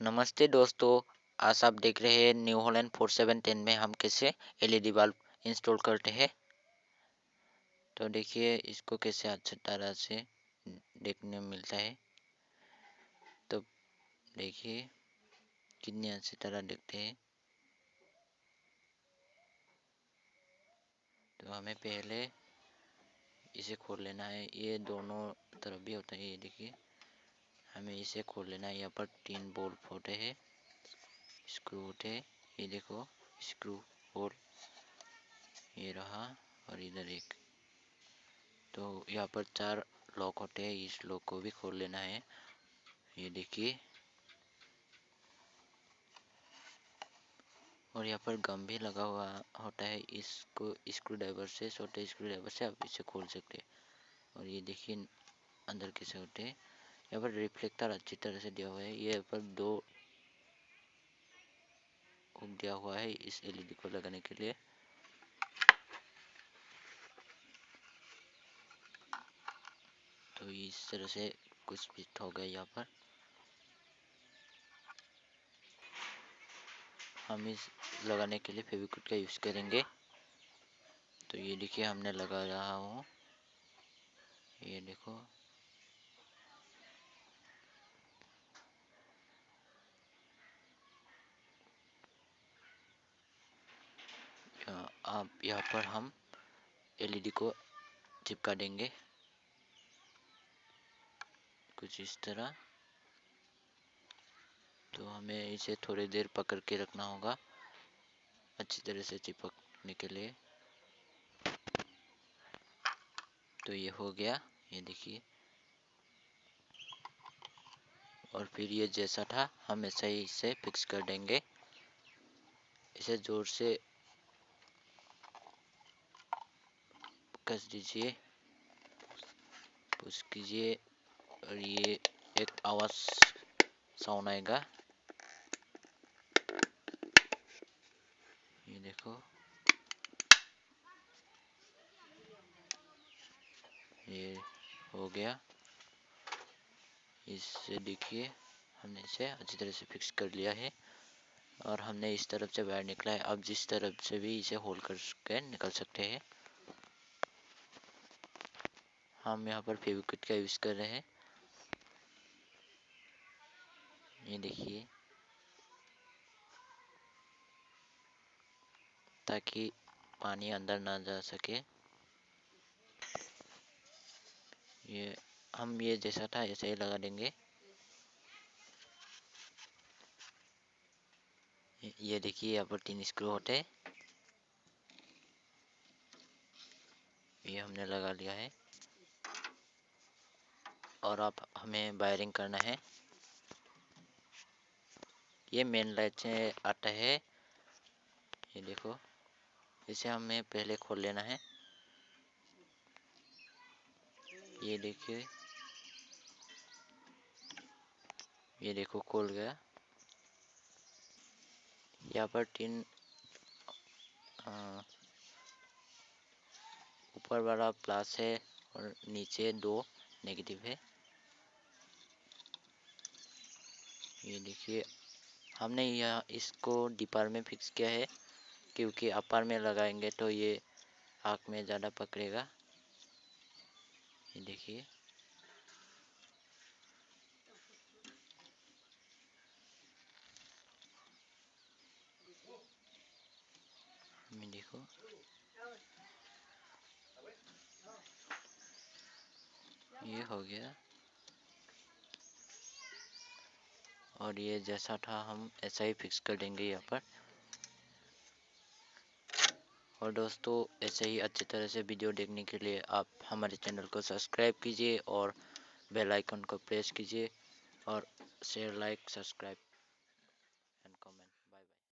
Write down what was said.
नमस्ते दोस्तों। आज आप देख रहे हैं न्यू हॉलैंड 4710 में हम कैसे एलईडी बल्ब इंस्टॉल करते हैं। तो देखिए इसको कैसे अच्छी तरह से देखने में मिलता है। तो देखिए कितनी अच्छी तरह दिखते हैं। तो हमें पहले इसे खोल लेना है। ये दोनों तरफ भी होता है। ये देखिए हमें इसे खोल लेना है। यहाँ पर 3 बोल्ट होते हैं, स्क्रू होते हैं। ये देखो स्क्रू होल, ये रहा, और इधर एक। तो यहाँ पर 4 लॉक होते हैं। इस लॉक को भी खोल लेना है। ये देखिए, और यहाँ पर गम भी लगा हुआ होता है। इसको स्क्रू ड्राइवर से, छोटे स्क्रू ड्राइवर से आप इसे खोल सकते हैं। और ये देखिए अंदर कैसे होते हैं। यहाँ पर रिफ्लेक्टर अच्छी तरह से दिया हुआ है। ये यहाँ पर 2 हुक दिया हुआ है इस एलईडी को लगाने के लिए। तो इस तरह से कुछ फिट हो गया। यहाँ पर हम इस लगाने के लिए फेविक्विक का यूज़ करेंगे। तो ये देखिए हमने लगा रहा हूँ। ये देखो, अब यहाँ पर हम एलईडी को चिपका देंगे कुछ इस तरह। तो हमें इसे थोड़ी देर पकड़ के रखना होगा अच्छी तरह से चिपकने के लिए। तो ये हो गया, ये देखिए। और फिर ये जैसा था हम ऐसा ही इसे फिक्स कर देंगे। इसे जोर से कस दीजिए, पुश कीजिए, और ये एक आवाज़ साउंड आएगा। ये देखो, ये हो गया। इससे देखिए हमने इसे अच्छी तरह से फिक्स कर लिया है। और हमने इस तरफ से वायर निकला है। अब जिस तरफ से भी इसे होल्ड करके निकल सकते हैं। हम यहाँ पर फेविक्विक का यूज़ कर रहे हैं। ये देखिए, ताकि पानी अंदर ना जा सके। ये हम ये जैसा था ऐसे ही लगा देंगे। ये देखिए यहाँ पर 3 स्क्रू होते हैं। ये हमने लगा लिया है। और अब हमें वायरिंग करना है। ये मेन लाइट से आता है। ये देखो, इसे हमें पहले खोल लेना है। ये देखिए, ये देखो खोल गया। यहाँ पर 3 ऊपर वाला प्लस है और नीचे 2 नेगेटिव है। ये देखिए हमने यह इसको डीपर में फिक्स किया है, क्योंकि अपर में लगाएंगे तो ये आँख में ज़्यादा पकड़ेगा। ये देखिए, ये देखो, ये हो गया। और ये जैसा था हम ऐसा ही फिक्स कर देंगे यहाँ पर। और दोस्तों ऐसे ही अच्छी तरह से वीडियो देखने के लिए आप हमारे चैनल को सब्सक्राइब कीजिए और बेल आइकन को प्रेस कीजिए और शेयर, लाइक, सब्सक्राइब